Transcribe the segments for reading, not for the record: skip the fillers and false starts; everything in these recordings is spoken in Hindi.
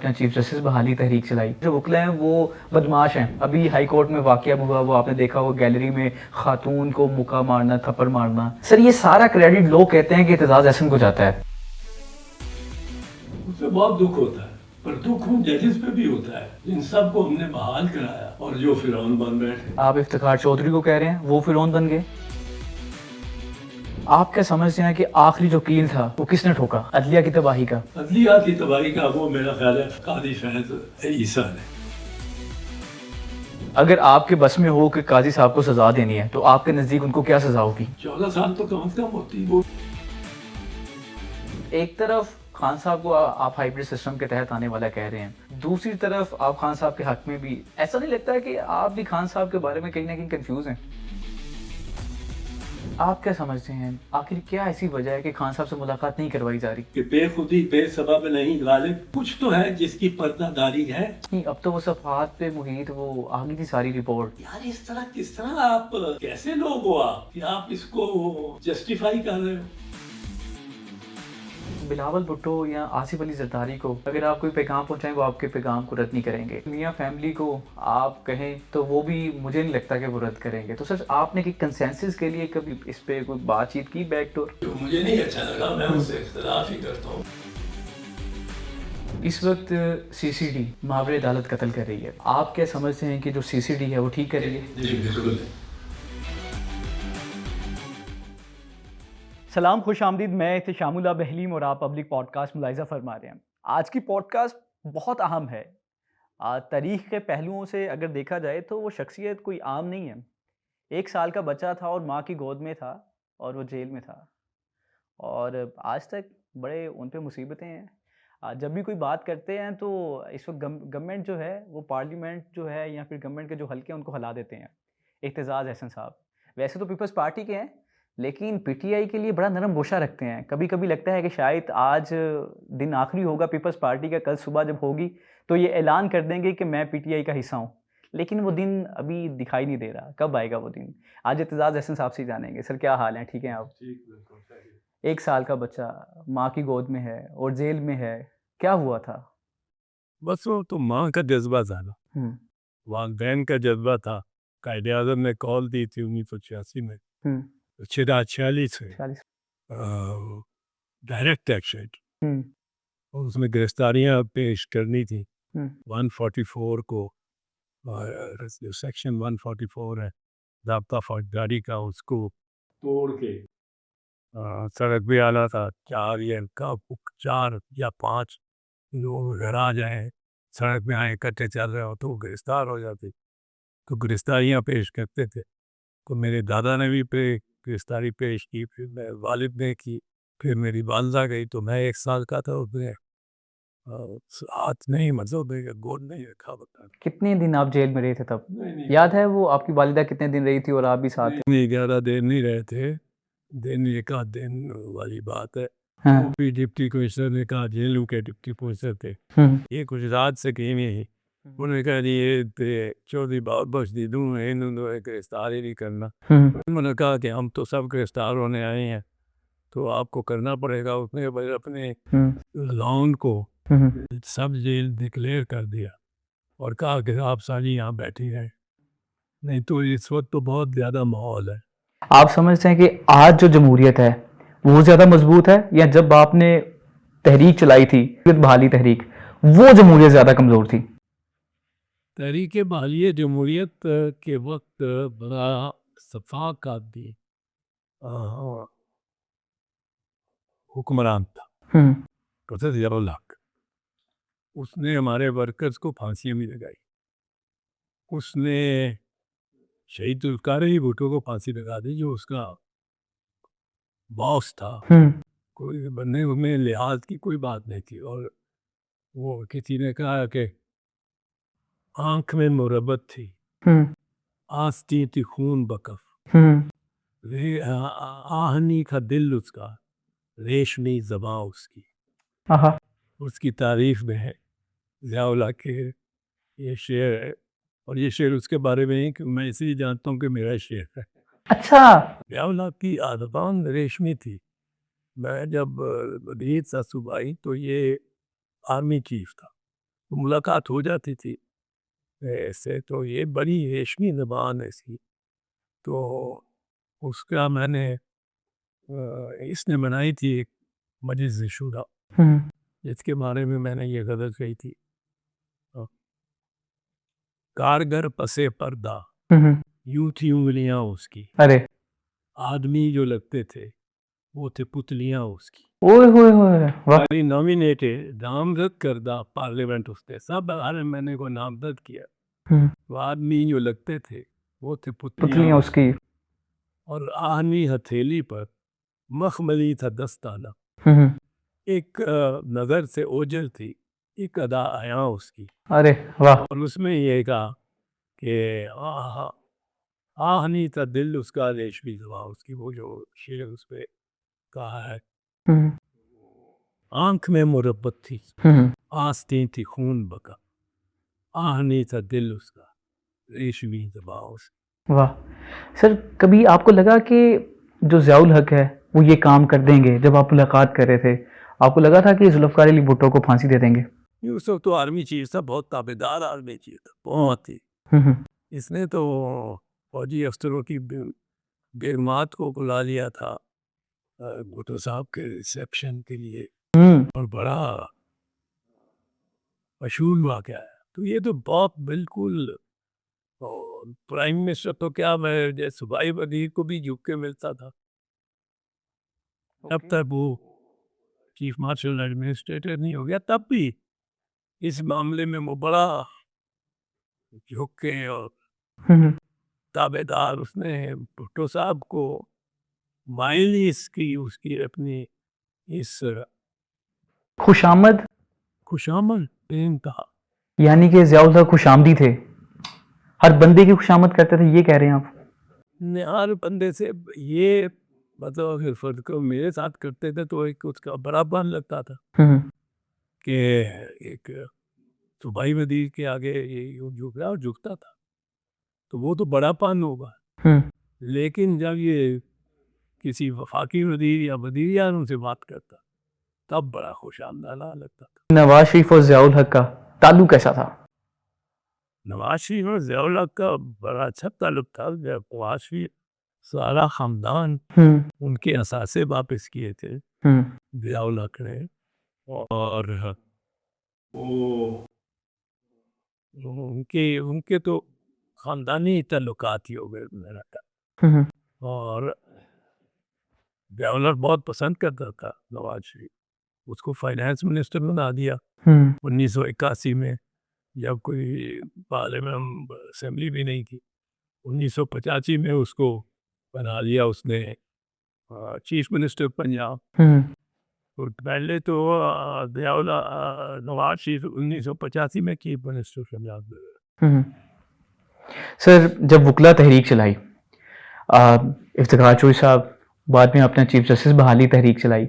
आपने चीफ जस्टिस बहाली तहरीक चलाई। जो वकला हैं वो बदमाश हैं। अभी हाई कोर्ट में वाकया हुआ वो आपने देखा वो गैलरी में खातून को मुक्का मारना, थप्पड़ मारना। सर ये सारा क्रेडिट लोग कहते हैं कि एतजाज़ अहसन को जाता है। उससे बहुत दुख होता है, पर दुख उन जजेस पे भी होता है इन सब को हमने बहाल कराया और जो फिरौन बन बैठे। आप इफ्तिखार चौधरी को कह रहे हैं वो फिरौन बन गए। आप क्या समझते हैं कि आखिरी जो कील था वो किसने ठोका? अदलिया की तबाही का। अदलिया की तबाही का वो मेरा ख्याल है कादी फैज ईसा ने। अगर आपके बस में हो कि काजी साहब को सजा देनी है तो आपके नज़दीक उनको क्या सजा होगी? 14 साल तो कम से कम होती वो। एक तरफ खान साहब को आप हाइब्रिड सिस्टम के तहत आने वाला कह रहे हैं, दूसरी तरफ आप खान साहब के हक में भी ऐसा नहीं लगता है कि आप भी खान साहब के बारे में कहीं ना कहीं कंफ्यूज हैं? आप क्या समझते हैं आखिर क्या ऐसी वजह है कि खान साहब से मुलाकात नहीं करवाई जा रही? कि बेखुदी बेसबब नहीं गालिब कुछ तो है जिसकी पर्दादारी है। नहीं, अब तो वो सफात पे मुहित वो आ गई थी सारी रिपोर्ट। यार इस तरह किस तरह आप कैसे लोग हो आप कि आप इसको जस्टिफाई कर रहे हो? बिलावल भुट्टो या आसिफ अली जरदारी को अगर आप कोई पैगाम पहुंचाएं वो आपके पैगाम को रद्द नहीं करेंगे। मियाँ फैमिली को आप कहें तो वो भी मुझे नहीं लगता कि वो रद्द करेंगे। तो सर आपने कि कंसेंसस के लिए कभी इस पे कोई बातचीत की बैकडोर? जो मुझे नहीं अच्छा लगा मैं उससे इख्तिलाफ ही करता हूँ। इस वक्त सीसीडी मावरे अदालत कत्ल कर रही है। आप क्या समझते हैं कि जो सीसीडी है वो ठीक कर रही है? जी बिल्कुल। सलाम, खुश आमदीद। मैं एहतशामुल्लाह बहलीम और आप पब्लिक पॉडकास्ट मुलाहिज़ा फरमा रहे हैं। आज की पॉडकास्ट बहुत अहम है। तारीख़ के पहलुओं से अगर देखा जाए तो वो शख्सियत कोई आम नहीं है। 1 साल का बच्चा था और माँ की गोद में था और वो जेल में था और आज तक बड़े उन पे मुसीबतें हैं। जब भी कोई बात करते हैं तो इस वक्त गवर्नमेंट जो है वो पार्लियामेंट जो है या फिर गवर्नमेंट के जो हल्के हैं उनको हिला देते हैं। एहतजाज अहसन साहब वैसे तो पीपल्स पार्टी के हैं लेकिन पीटीआई के लिए बड़ा नरम गोशा रखते हैं। कभी कभी लगता है कि शायद आज दिन आखिरी होगा पीपल्स पार्टी का, कल सुबह जब होगी तो ये ऐलान कर देंगे कि मैं पीटीआई का हिस्सा हूँ। लेकिन वो दिन अभी दिखाई नहीं दे रहा, कब आएगा वो दिन? आज एतजाज अहसन साहब से ही जानेंगे। सर क्या हाल है, ठीक हैं आप? ठीक बिल्कुल सही। 1 साल का बच्चा माँ की गोद में है और जेल में है, क्या हुआ था? बस वो तो माँ का जज्बा था ना, हुँ, वालदैन का जज्बा था। कायदे आज़म ने कॉल दी थी 1986 में, हुँ, चिराग 46 है 40। डायरेक्ट एक्शन हुँ, और उसमें गिरफ्तारियां पेश करनी थी। हुँ, 144 को जो सेक्शन 144 है ज़ाब्ता फौजदारी का, उसको तोड़ के सड़क पे आना था। 4 या 4 या 5 लोग घर आ जाए, सड़क पे आए इकट्ठे चल रहे हो तो वो गिरफ्तार हो जाते, तो गिरफ्तारियाँ पेश करते थे। तो मेरे दादा ने भी गिरफ्तारी पेश की, फिर मेरे वालिद ने की, फिर मेरी वालदा गई। तो मैं 1 साल का था, उसने हाथ नहीं मतलब मेरे गोद नहीं रखा बता। कितने दिन आप जेल में रहे थे तब? नहीं याद है वो आपकी वालिदा कितने दिन रही थी और आप भी साथ थे? नहीं, 11 दिन नहीं रहे थे, दिन 1 आध दिन वाली बात है। हाँ, ओपी डिप्टी कमिश्नर ने कहा, जेलू के डिप्टी कमिश्नर थे, हुँ, ये गुजरात से कहीं नहीं। उन्होंने कहा जी ये चौधरी बहुत बख्श दी दूँ इन्होंने गिरफ्तार ही नहीं करना। हुँ, उन्होंने कहा कि हम तो सब गिरफ्तार होने आए हैं तो आपको करना पड़ेगा। उसने बस अपने हुँ, लॉन को हुँ, हुँ। सब जेल डिक्लेयर कर दिया और कहा कि आप सारी यहाँ बैठी रहें, नहीं तो इस वक्त तो बहुत ज़्यादा माहौल है। आप समझते हैं कि आज जो जमहूरियत है वो ज़्यादा मजबूत है या जब आपने तहरीक चलाई थी बहाली तहरीक, वो जमहूरियत ज़्यादा कमज़ोर थी? तहरीक बहाली जमहूरियत के वक्त बड़ा सफाक आदमी हुक्मरान था, हुँ, प्रोफेसर ज़ियाउल हक। उसने हमारे वर्कर्स को फांसियाँ भी लगाई। उसने शहीद जुल्फ़िकार अली भुट्टो को फांसी लगा दी, जो उसका बॉस था। हुँ, कोई बनने में लिहाज की कोई बात नहीं थी। और वो किसी ने कहा कि आँख में मुरब्बत थी, हुँ, आस्ती थी खून बकफ, हुँ, आहनी का दिल उसका, रेशमी ज़बां उसकी। आहा! उसकी तारीफ में है ज़ियाउल हक के ये शेर है। और ये शेर उसके बारे में है कि मैं इसलिए जानता हूँ कि मेरा शेर है। अच्छा! ज़ियाउल हक की ज़बान रेशमी थी। मैं जब ईद सा सूबाई तो ये आर्मी चीफ था, तो मुलाकात हो जाती थी ऐसे। तो ये बड़ी रेशमी ज़बान ऐसी, तो उसका मैंने इसने बनाई थी एक मजलिस शुरा, हुँ, जिसके बारे में मैंने ये गज़ल कही थी। अ, कारगर पसे पर्दा हुँ, हुँ। यूं थी उंगलियां उसकी, अरे! आदमी जो लगते थे वो थे पुतलियां उसकी। ओए होए होए! वाह! भाई नॉमिनेटेड, नामजद करदा पार्लियामेंट उसने सब हारे मैंने को नामजद किया। हुँ, वो आदमी जो लगते थे वो थे पुतलियां पुतलियाँ उसकी। उसकी। और आहनी हथेली पर मखमली था दस्ताना, हुँ, हुँ। एक नज़र से ओझल थी, एक अदा आया उसकी। अरे वाह! और उसमें ये कहा कि आह आहनी था दिल उसका रेशमी ज़ुबां उसकी, वो जो शेर उस पे कहा है। हुँ, हुँ। आँख में मुरब्बत थी, हुँ, हुँ। आस्तीं थी खून बका, आहनी था दिल उसका रेशमी ज़ुबां उसकी। वाह! सर कभी आपको लगा कि जो ज़ियाउल हक है, वो ये काम कर देंगे? जब आप मुलाकात कर रहे थे, आपको लगा था कि ज़ुल्फ़िकार अली भुट्टो को फांसी दे देंगे? यूसुफ तो आर्मी चीफ था, बहुत ताबेदार आर्मी चीफ था, बहुत ही। हुँ, हुँ। इसने तो फौजी अफसरों की बेगमात को बुला लिया था भुट्टो साहब के रिसेप्शन के लिए, हुँ, और बड़ा मशहूर वाक़या है। तो ये तो बहुत बिल्कुल, और प्राइम मिनिस्टर तो क्या, मैं जैसे सूबाई वज़ीर को भी झुक के मिलता था। जब ओके। तक वो चीफ मार्शल एडमिनिस्ट्रेटर नहीं हो गया, तब भी इस मामले में वो बड़ा झुक के और हुँ, हुँ। ताबेदार। उसने भुट्टो साहब को मायूस की उसकी अपनी इस खुशामद खुशामद बेइंतहा। यानी कि ज़ियाउल हक खुशामदी थे। हर बंदे की खुशामद करते थे, ये कह रहे हैं आप? ने हर बंदे से ये, मतलब अगर फ़र्ज़ को मेरे साथ करते थे तो एक उसका बड़ापन लगता था हुँ, हुँ। कि एक सूबाई वज़ीर के आगे ये यूँ झुक रहा है, और झुकता था। तो वो तो बड़ापन होगा। हुँ। लेकिन जब ये किसी वफ़ाकी वज़ीर या वज़ीर आज़म से बात करता, तब बड़ा खुशामदीदा लगता था। नवाज़ शरीफ और ज़ियाउल हक का ताल्लुक कैसा था? नवाज़ शरीफ और ज़ियाउल हक का बड़ा अच्छा ताल्लुक था। जब नवाज़ शरीफ सारा ख़ानदान हुँ, उनके असासे वापस किए थे हुँ। ज़ियाउल हक ने। और वो उनके उनके तो ख़ानदानी ताल्लुकात ही हो गए मेरा ख्याल। हुँ, हुँ। और ज़ियाउल हक बहुत पसंद करता था नवाज़ शरीफ, उसको फाइनेंस मिनिस्टर बना दिया हुँ, 1981 में, जब कोई पार्लियामेंट असेंबली भी नहीं थी। 1985 में उसको बना दिया उसने चीफ मिनिस्टर पंजाब। हुँ, तो पहले तो नवाज शरीफ 1985 में चीफ मिनिस्टर पंजाब बने। हुँ, हुँ। सर जब वुकला तहरीक चलाई इफ्तिखार चोई साहब बाद में आपने चीफ जस्टिस बहाली तहरीक चलाई।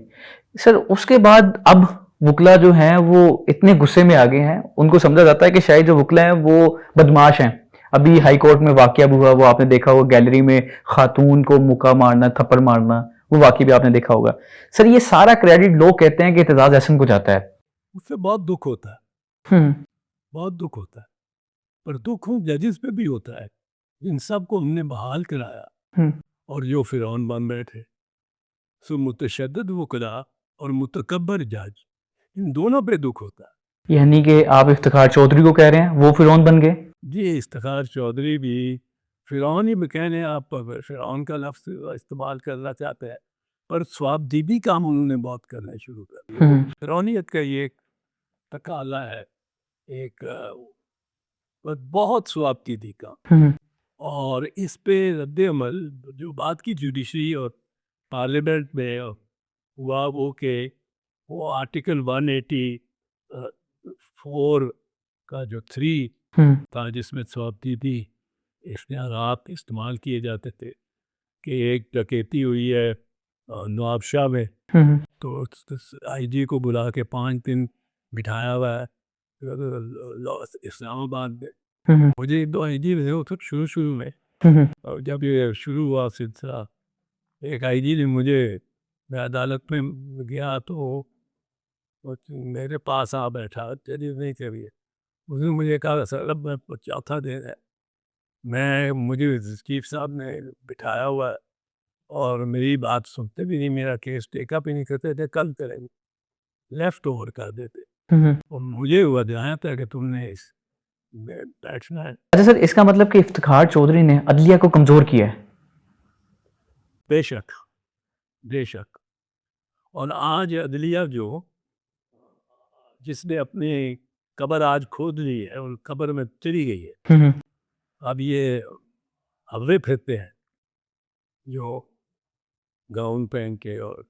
सर उसके बाद अब वुकला जो हैं वो इतने गुस्से में आ गए हैं, उनको समझा जाता है कि शायद जो वुकला हैं वो बदमाश हैं। अभी हाई कोर्ट में वाकया भी हुआ, वो आपने देखा होगा गैलरी में खातून को मुक्का मारना, थप्पड़ मारना, वो वाकया भी आपने देखा होगा। सर ये सारा क्रेडिट लोग कहते हैं कि एतजाज़ अहसन को जाता है। उससे बहुत दुख होता है, हुँ, बहुत दुख होता है। पर दुख उन जजेस पे भी होता है, इन सब को हमने बहाल कराया, हुँ। और जो फिरौन बन बैठे, सो मुतशद्दिद वकला और मुतकब्बर जज, इन दोनों पे दुख होता है। यानी कि आप इफ्तिखार चौधरी को कह रहे हैं, वो फिरौन बन गए? जी, इफ्तिखार चौधरी भी फ़िरौन ही में कहने, आप अगर फ़िरौन का लफ्ज़ इस्तेमाल करना चाहते हैं, पर स्वाबदीदी काम उन्होंने बहुत करना शुरू कर दिया। हुँ, वो हुँ, फ़िरौनियत का ये एक तकाज़ा है, एक बहुत स्वाबदीदी का। हुँ, और इस पे रद्द-ए-अमल जो बात की जुडिशरी और पार्लियामेंट में हुआ वो कि वो आर्टिकल 180 अ, 4 का जो 3 हुँ, था, जिसमें स्वाबदीदी इख्तियारात इस्तेमाल किए जाते थे, कि एक डकैती हुई है नवाबशाह में, हुँ, हुँ, तो आईजी को बुला के 5 दिन बिठाया हुआ है इस्लामाबाद में। हुँ, हुँ, मुझे 1-2 आईजी मिले वो तो शुरू-शुरू में, हुँ, हुँ, और जब ये शुरू हुआ सिलसिला, एक आईजी ने मुझे, मैं अदालत में गया तो वो मेरे पास आ बैठा, तेरी नहीं करी है। उसने मुझे कहा सर अब मैं चौथा दिन है, मैं मुझे चीफ साहब ने बिठाया हुआ है और मेरी बात सुनते भी नहीं, मेरा केस टेकअप ही नहीं करते थे, कल करेंगे, लेफ्ट ओवर कर देते। और मुझे बताया था कि तुमने इस बैठना है। अच्छा सर, इसका मतलब कि इफ्तिखार चौधरी ने अदलिया को कमज़ोर किया है? बेशक, बेशक। और आज अदलिया जो जिसने अपनी कब्र आज खोद ली है और कब्र में चली गई है, अब ये हव्वे फिरते हैं जो गाउन पहन के, और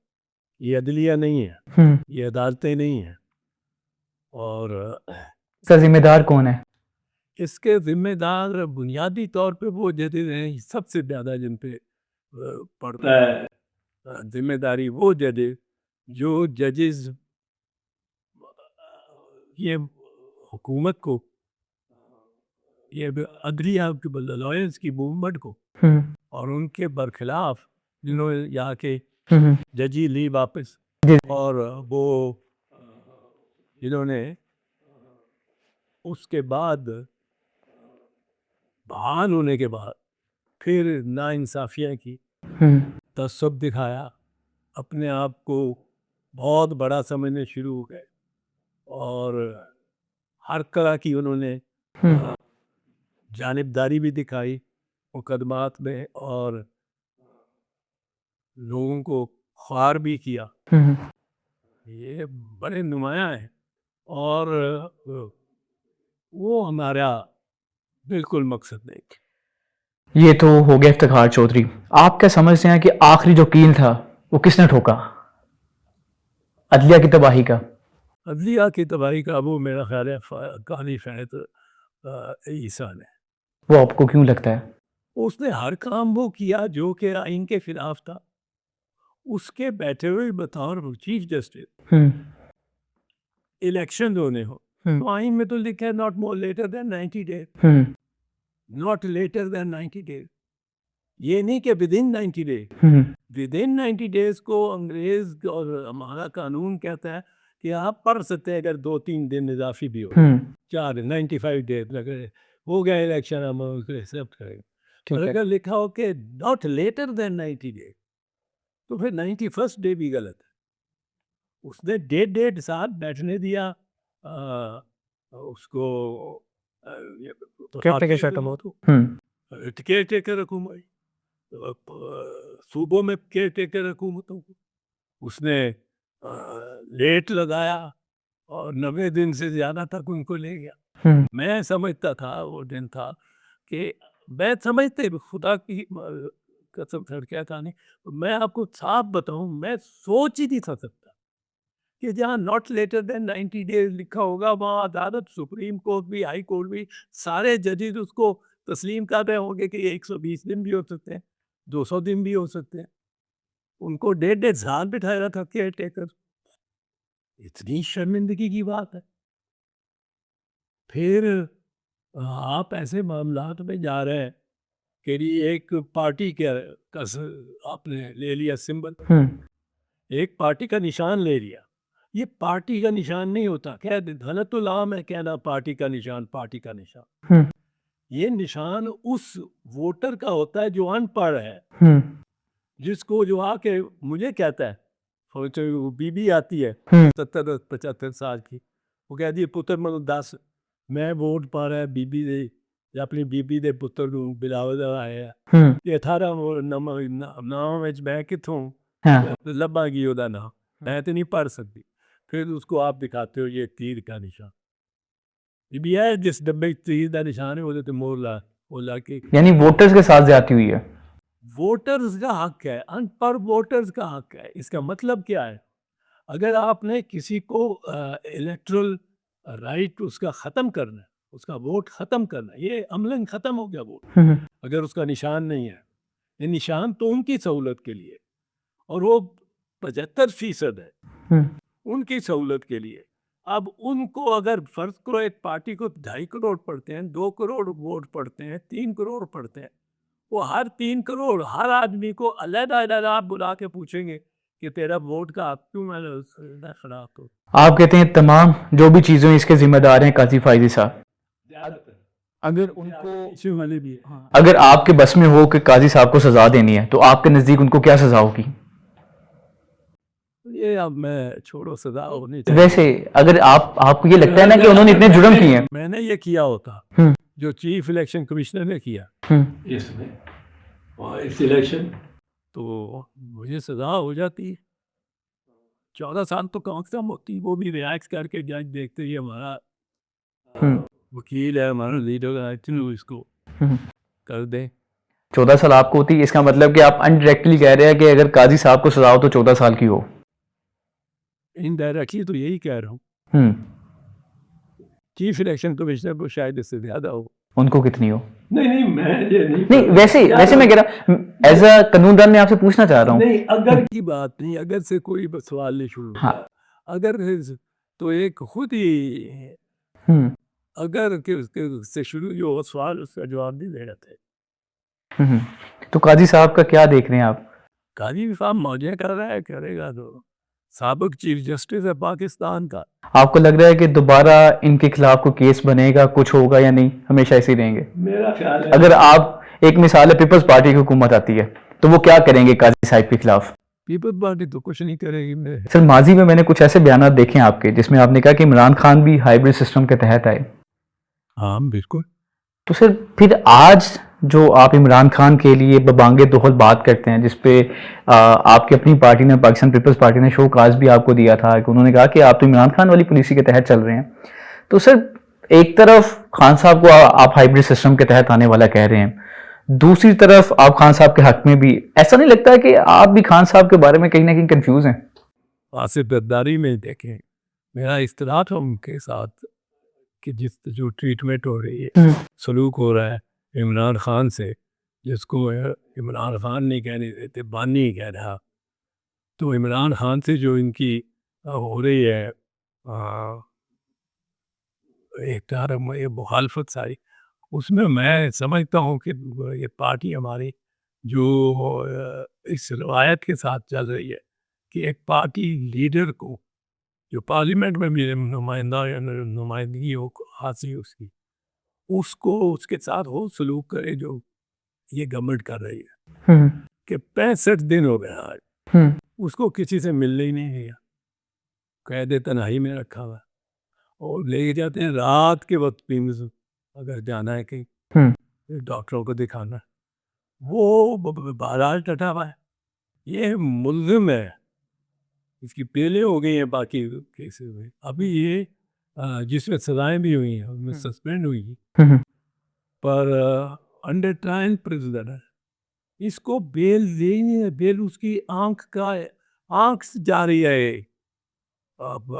ये अदलिया नहीं है, ये अदालतें नहीं हैं। और सर जिम्मेदार कौन है? इसके ज़िम्मेदार बुनियादी तौर पे वो जजेज़ हैं, सबसे ज़्यादा जिन पे पड़ता है ज़िम्मेदारी, वो जजेज़ जो जजेज़ ये हुकूमत को, ये अदलिया लॉयर्स की मूवमेंट को और उनके बरखिलाफ जिन्होंने यहाँ के जजी ली वापस, और वो जिन्होंने उसके बाद बहाल होने के बाद फिर नाइंसाफ़ियाँ की, तसब्बुब दिखाया, अपने आप को बहुत बड़ा समझने शुरू हो गए और हर तरह की उन्होंने जानिबदारी भी दिखाई मुकदमात में और लोगों को ख्वार भी किया। ये बड़े नुमायाँ हैं और वो हमारा बिल्कुल मकसद नहीं। ये तो हो गया इफ्तिखार चौधरी। आप क्या समझते हैं कि आखिरी जो कील था वो किसने ठोका? अदलिया की तबाही का? अदलिया की तबाही का वो मेरा ख्याल है कानी फ़ैज़ ईसा ने। वो आपको क्यों लगता है? उसने हर काम वो किया जो कि आइन के खिलाफ था। उसके बैठे हुए बतौर चीफ जस्टिस इलेक्शन होने हो, तो आइन में तो लिखा है not more later than 90 days, not later than 90 days. ये नहीं कि within 90 days, within 90 days को अंग्रेज और हमारा कानून कहता है कि आप पढ़ सकते हैं अगर 2-3 दिन इजाफी भी हो, 4 95 डेज लगे हो गया इलेक्शन, हम उसको एक्सेप्ट करेंगे। और अगर लिखा हो कि नॉट लेटर देन 90 डेज, तो फिर 91st डे भी गलत है। उसने 1.5 साल बैठने दिया उसको केयर टेकर हुकूमत, सूबों में केयर टेकर हुकूमतों को उसने लेट लगाया और 90 दिन से ज़्यादा तक उनको ले गया। मैं समझता था वो दिन था कि मैं समझते खुदा की कसम क्या कहानी, मैं आपको साफ बताऊं, मैं सोच ही नहीं था सकता कि जहाँ नॉट लेटर देन 90 डेज लिखा होगा वहाँ अदालत, सुप्रीम कोर्ट भी, हाई कोर्ट भी, सारे जजेस उसको तस्लीम कर रहे होंगे कि ये 120 दिन भी हो सकते हैं, 200 दिन भी हो सकते हैं। उनको 1.5 साल बिठाया था केयर टेकर। इतनी शर्मिंदगी की बात है। फिर आप ऐसे मामलात में जा रहे हैं कि एक पार्टी का आपने ले लिया सिंबल, एक पार्टी का निशान ले लिया। ये पार्टी का निशान नहीं होता, क्या गलतुल आम है कहना पार्टी का निशान, पार्टी का निशान। ये निशान उस वोटर का होता है जो अनपढ़ है, जिसको जो आके मुझे कहता है, सोचो बीबी आती है 70-75 साल की, वो कहती है पुत्र मतलब 10 मैं वोट पा रहा है बीबी दे या अपनी बीबी दे पुत्र ਨੂੰ ਬਿਲਾਵਲ ਆਇਆ ਤੇ 18 ਨਾਮ ਵਿੱਚ मैं कितों ਲੱਭਾਂਗੀ ਉਹਦਾ नाम, मैं तो नहीं पढ़ सकती। फिर उसको आप दिखाते हो ये तीर का निशान, बीबी है जिस डब्बे तीर का निशान है वो तो मोर ला वो ला के, यानी वोटर्स के साथ ज्यादती हुई है। वोटर्स का हक है, अनपढ़ वोटर्स का हक है। इसका मतलब क्या है? अगर आपने किसी को इलेक्ट्रल राइट उसका ख़त्म करना है, उसका वोट ख़त्म करना है, ये अमलन ख़त्म हो गया वोट अगर उसका निशान नहीं है। ये निशान तो उनकी सहूलत के लिए, और वो 75% है उनकी सहूलत के लिए। अब उनको अगर फ़र्ज़ करो एक पार्टी को 2.5 करोड़ पढ़ते हैं, 2 करोड़ वोट पढ़ते हैं, 3 करोड़ पढ़ते हैं, वो हर 3 करोड़ हर आदमी को अलग-अलग आप बुला के पूछेंगे कि तेरा वोट का हक क्यों मैंने खराब हो। आप कहते हैं तमाम जो भी चीज़ें इसके जिम्मेदार हैं काजी फायदी साहब। अगर उनको पीछे वाले भी है। हाँ, अगर आपके बस में हो कि काजी साहब को सजा देनी है तो आपके नजदीक उनको क्या सजा होगी? ये अब मैं छोड़ो, सजा होनी चाहिए। वैसे अगर आपको ये लगता है ना कि उन्होंने इतने जुर्म किए हैं। मैंने ये किया होता हम्म जो चीफ इलेक्शन कमिश्नर ने किया, हम्म इसमें और इस इलेक्शन तो मुझे सजा हो जाती। 14 साल तो कम से कम होती, वो भी रिलैक्स करके जज देखते ही हमारा हम्म वकील है, हमारा लीडर है, चलो इसको हम्म। कर दें। 14 साल आपको होती, इसका मतलब कि आप अनडायरेक्टली कह रहे हैं कि अगर काजी साहब को सजा हो तो 14 साल की हो। इनडायरेक्टली तो यही कह रहा हूँ, हम्म चीफ इलेक्शन कमिश्नर को शायद इससे ज़्यादा हो। उनको कितनी हो? नहीं मैं ये नहीं, वैसे मैं कह रहा एज अ कानूनदान मैं आपसे पूछना चाह रहा हूँ। नहीं अगर की बात नहीं, अगर से कोई सवाल नहीं शुरू हाँ। होता। अगर तो एक खुद ही हम्म अगर के उसके से शुरू जो हो सवाल, उसका जवाब नहीं दे रहे थे। हम्म। तो काजी साहब का क्या देख रहे हैं आप? काजी साहब मौजें कर रहा है, करेगा तो। साबिक चीफ जस्टिस है पाकिस्तान का। आपको लग रहा है कि दोबारा इनके खिलाफ कोई केस बनेगा, कुछ होगा या नहीं, हमेशा ऐसे ही रहेंगे? मेरा ख्याल है अगर आप, एक मिसाल है, पीपल्स पार्टी की हुकूमत आती है तो वो क्या करेंगे काजी साहब के खिलाफ? पीपल्स पार्टी तो कुछ नहीं करेगी। मैं सर, माजी में मैंने कुछ ऐसे बयान देखे हैं आपके जिसमें आपने कहा कि इमरान खान भी हाइब्रिड सिस्टम के तहत आए। हाँ बिल्कुल। तो सर फिर आज जो आप इमरान खान के लिए बबांगे दोहल बात करते हैं, जिसपे आपकी अपनी पार्टी ने, पाकिस्तान पीपल्स पार्टी ने शो काज भी आपको दिया था कि उन्होंने कहा कि आप तो इमरान खान वाली पॉलिसी के तहत चल रहे हैं। तो सर एक तरफ खान साहब को आप हाइब्रिड सिस्टम के तहत आने वाला कह रहे हैं, दूसरी तरफ आप खान साहब के हक में भी, ऐसा नहीं लगता है कि आप भी खान साहब के बारे में कहीं ना कहीं कंफ्यूज हैं? आसिफ गद्दारी में देखें, मेरा इख्तिलाफ है उनके साथ कि जिस जो ट्रीटमेंट हो रही है, सलूक हो रहा है इमरान खान से, जिसको इमरान खान नहीं कहने देते, बानी कह रहा, तो इमरान खान से जो इनकी हो रही है एक तरह ये मुखालफत सारी, उसमें मैं समझता हूँ कि ये पार्टी हमारी जो इस रवायत के साथ चल रही है कि एक पार्टी लीडर को जो पार्लियामेंट में भी नुमाइंदा या नुमाइंदगी हो हासिल उसकी, उसको उसके साथ हो सलूक करे जो ये गवर्नमेंट कर रही है। कि 65 दिन हो गए आज, उसको किसी से मिलने ही नहीं गया, कैद तन्हाई में रखा हुआ, और ले जाते हैं रात के वक्त भी, अगर जाना है कहीं डॉक्टरों को दिखाना, वो बहरहाल टटा हुआ है, ये मुल्ज़िम है, इसकी बेलें हो गई हैं बाकी केसेस में। अभी ये जिसमें सजाएं भी हुई हैं उसमें सस्पेंड हुई हैं, पर अंडर ट्रायल प्रिजनर है, इसको बेल देनी है, बेल उसकी आंख से जा रही है। अब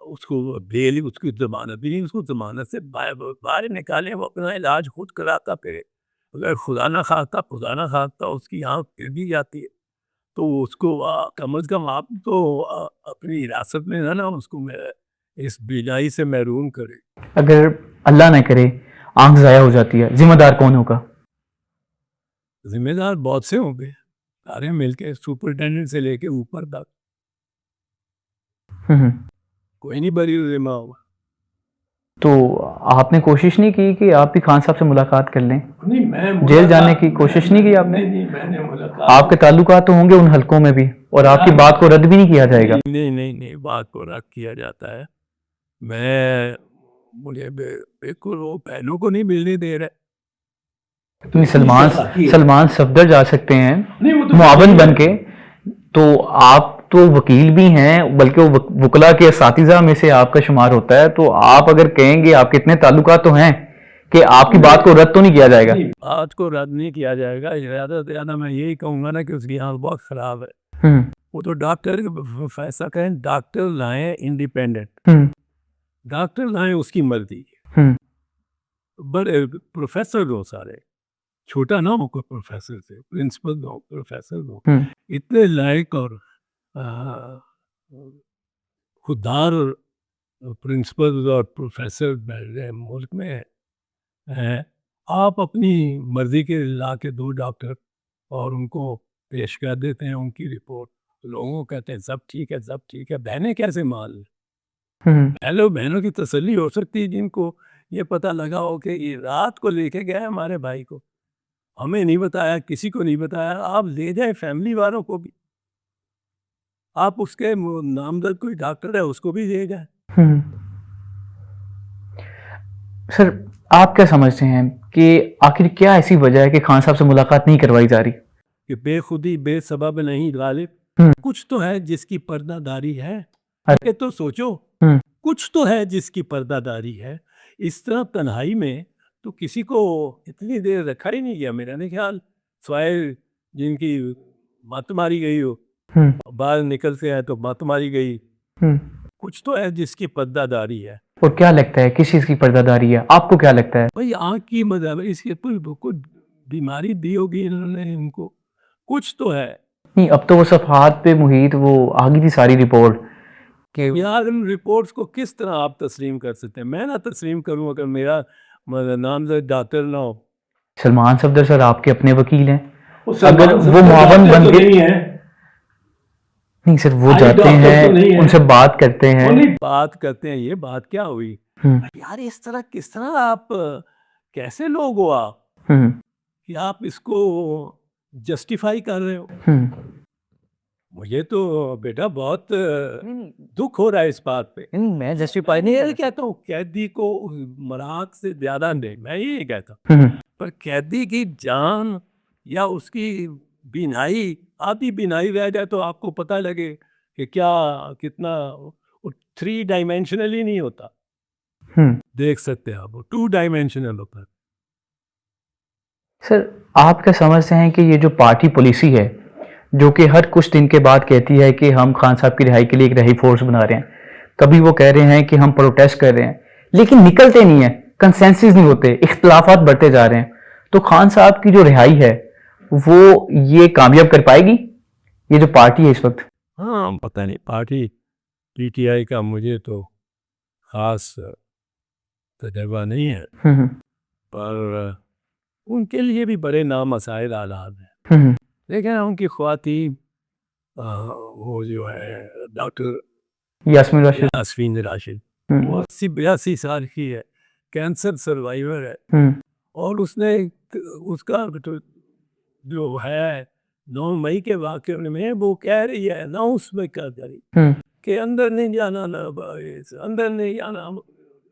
उसको बेल, उसकी जमानत भी नहीं, उसको जमानत से बाहर निकालें, वो अपना इलाज खुद कराता फिरे। अगर खुदा ना खास्ता उसकी आँख गिर भी जाती है तो उसको कम अज़ कम आप तो अपनी हिरासत में ना उसको इस बीमारी से महरूम करें। अगर अल्लाह ना करे आंख जाया हो जाती है, जिम्मेदार कौन होगा? जिम्मेदार बहुत से होंगे, सारे मिलके, सुपरिटेंडेंट से लेके ऊपर तक, कोई नहीं बरी जिम्मा होगा। तो आपने कोशिश नहीं की कि आप भी खान साहब से मुलाकात कर लें? नहीं मैं जेल जाने की कोशिश नहीं की आपने? नहीं मैंने मुलाकात, आपके ताल्लुकात तो होंगे उन हलकों में भी, और आपकी बात को रद्द भी नहीं किया जाएगा? नहीं, बात को रद्द किया जाता है। मैं मुझे बिल्कुल वो बहनों को नहीं मिलने दे रहे। नहीं, सलमान सफदर जा सकते हैं नहीं वो तो मुआवन बन के, तो आप तो वकील भी हैं, बल्कि वो वकला के असातिज़ा में से आपका शुमार होता है, तो आप अगर कहेंगे, आपके इतने ताल्लुकात तो हैं कि आपकी बात को रद्द तो नहीं किया जाएगा? बात को रद्द नहीं किया जाएगा, ज़्यादा से ज़्यादा मैं यही कहूँगा ना कि उसकी हालत बहुत ख़राब है। वो तो डॉक्टर फैसला करें, डॉक्टर लाएं इंडिपेंडेंट, डॉक्टर लाएं उसकी मर्जी, बड़े प्रोफेसर हो सारे, छोटा ना हो कोई प्रोफेसर से, प्रिंसिपल हो, प्रोफेसर हो, इतने लायक और खुददार प्रिंसिपल और प्रोफेसर मुल्क में हैं। आप अपनी मर्जी के ला के 2 डॉक्टर और उनको पेश कर देते हैं उनकी रिपोर्ट, लोगों कहते हैं सब ठीक है, सब ठीक है। बहनें कैसे मान लें? बहनों की तसल्ली हो सकती है जिनको ये पता लगा हो कि ये रात को लेके गया है हमारे भाई को, हमें नहीं बताया, किसी को नहीं बताया, आप ले जाए फैमिली वालों को भी, आप उसके नामजद कोई डॉक्टर है उसको भी ले जाए। सर, आप क्या समझते हैं कि आखिर क्या ऐसी वजह है कि खान साहब से मुलाकात नहीं करवाई जा रही? कि बेखुदी बेसबब नहीं गालिब, हम्म। कुछ तो है जिसकी पर्दादारी है। अरे। ये तो सोचो, हम्म। कुछ तो है जिसकी पर्दादारी है। इस तरह तन्हाई में तो किसी को इतनी देर रखा ही नहीं गया मेरा नहीं ख्याल, स्वाय जिनकी मत मारी गई हो, हम्म। बाहर निकल के आए तो मत मारी गई। हम्म। कुछ तो है जिसकी पर्दादारी है। और क्या लगता है किस चीज की पर्दादारी है? आपको क्या लगता है? भाई आँख की मदद इसके कोई बीमारी दी होगी इन्होंने इनको, कुछ तो है। नहीं, अब तो वो सफहात पे मुहित वो आ गई थी सारी रिपोर्ट कि यार इन रिपोर्ट्स को किस तरह आप तस्लीम कर सकते हैं? मैं ना तस्लीम करूं अगर मेरा नामजद डॉक्टर ना हो। सलमान सफदर सर आपके अपने वकील हैं। वो अगर सलमान वो सफदर मुआवन डॉक्टर बन तो के नहीं है, नहीं सर, वो आई जाते डॉक्टर तो नहीं हैं है। उनसे बात करते हैं। वो नहीं बात करते हैं, ये बात क्या हुई यार? इस तरह किस तरह आप कैसे लोग हो आप हम्म। कि आप इसको जस्टिफाई कर रहे हो? हम्म। मुझे तो बेटा बहुत नहीं, दुख हो रहा है इस बात पे। नहीं, मैं जस्टिफाई नहीं मैं कर ये कहता हूँ कैदी को मराक से ज्यादा नहीं, मैं ये कहता हूँ, हम्म। पर कैदी की जान या उसकी बीनाई, आधी बीनाई रह जाए तो आपको पता लगे कि क्या कितना 3 डाइमेंशनल ही नहीं होता, हम्म। देख सकते हैं आप, वो 2 डाइमेंशनल होता है। सर, आप क्या समझते हैं कि ये जो पार्टी पॉलिसी है जो कि हर कुछ दिन के बाद कहती है कि हम खान साहब की रिहाई के लिए एक रही फोर्स बना रहे हैं, कभी वो कह रहे हैं कि हम प्रोटेस्ट कर रहे हैं, लेकिन निकलते नहीं है, कंसेंसस नहीं होते, इख्तलाफात बढ़ते जा रहे हैं, तो खान साहब की जो रिहाई है वो ये कामयाब कर पाएगी, ये जो पार्टी है इस वक्त? हाँ पता नहीं, पार्टी पीटीआई का मुझे तो खास तजर्बा नहीं है, हम्म। पर उनके लिए भी बड़े नामसाइल हालात हैं। हम्म। देखें ना उनकी ख्वातीन, वो जो है डॉक्टर यास्मीन राशिद। यास्मीन राशिद, हम्म। वो 80-82 साल की है, कैंसर सर्वाइवर है, हम्म। और उसने उसका तो जो है 9 मई के वाक़े में वो कह रही है, अनाउंसमेंट कर रही हम्म। कि अंदर नहीं जाना, ना अंदर नहीं जाना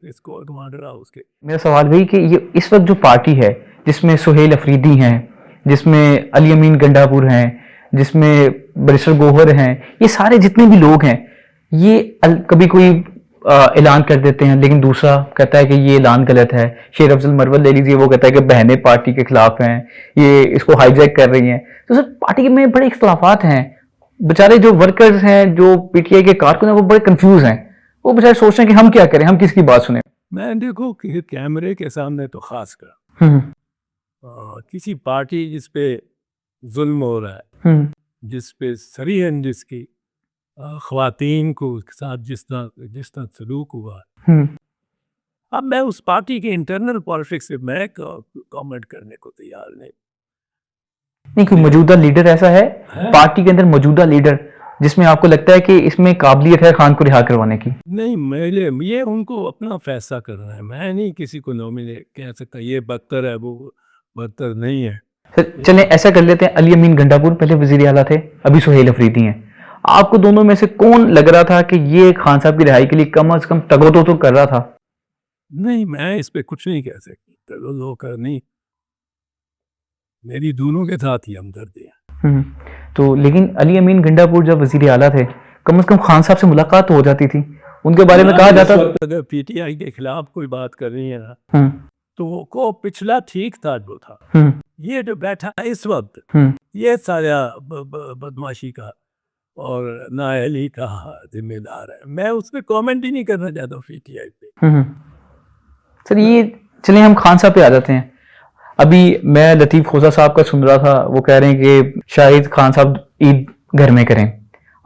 इसको कमांडर हाउस के। मेरा सवाल वही कि ये इस वक्त जो पार्टी है जिसमें सुहेल अफरीदी हैं, जिसमें अली अमीन गंडापुर हैं, जिसमें बैरिस्टर गोहर हैं, ये सारे जितने भी लोग हैं, ये कभी कोई ऐलान कर देते हैं लेकिन दूसरा कहता है कि ये ऐलान गलत है। शेर अफजल मरवत ले लीजिए, वो कहता है कि बहनें पार्टी के खिलाफ हैं, ये इसको हाईजैक कर रही हैं। तो सर, पार्टी में बड़े इख्तलाफात हैं, बेचारे जो वर्कर्स हैं, जो पीटीआई के कारकुन हैं, वो बड़े कंफ्यूज हैं, वो बेचारे सोच रहे हैं कि हम क्या करें, हम किसकी बात सुने। मैं देखो कि कैमरे के सामने तो खास कर हम्म। किसी पार्टी जिस पे जुल्म हो रहा है, हम्म। जिस पे सरीहन जिसकी ख्वातीन को के साथ जिस तरह सलूक हुआ, हम्म। अब मैं उस पार्टी के इंटरनल पॉलिटिक्स से मैं कमेंट करने को तैयार नहीं। नहीं, कोई मौजूदा लीडर ऐसा है है? पार्टी के अंदर, मौजूदा लीडर जिसमें आपको लगता है कि इसमें काबिलियत है खान को रिहा करवाने की? नहीं, मेरे ये उनको अपना फैसला करना है, मैं नहीं किसी को नॉमिनेट कह सकता ये बदतर है वो बदतर नहीं है। सर चलें ऐसा कर लेते हैं, अली अमीन गंडापुर पहले वजीर आला थे, अभी सुहेल अफरीदी हैं, आपको दोनों में से कौन लग रहा था कि ये खान साहब की रिहाई के लिए कम अज कम तगोदो तो कर रहा था? नहीं, मैं इस पे कुछ नहीं कह सकता, तो लो कर नहीं, मेरी दोनों के साथ ही हमदर्दी है। तो लेकिन अली अमीन गंडापुर जब वजीर आला थे, कम अज कम खान साहब से मुलाकात तो हो जाती थी, उनके बारे में कहा जाता। अगर पीटीआई के खिलाफ कोई बात कर रही है ना, हम्म। तो को पिछला ठीक था जो था, हम्म। ये जो बैठा है इस वक्त, हम्म। ये सारा बदमाशी का और नाअहली का जिम्मेदार है। मैं उस पर कॉमेंट ही नहीं करना चाहता पीटीआई पे। सर ये चलिए हम खान साहब पे आ जाते हैं। अभी मैं लतीफ़ खोसा साहब का सुन रहा था, वो कह रहे हैं कि शाहिद खान साहब ईद घर में करें।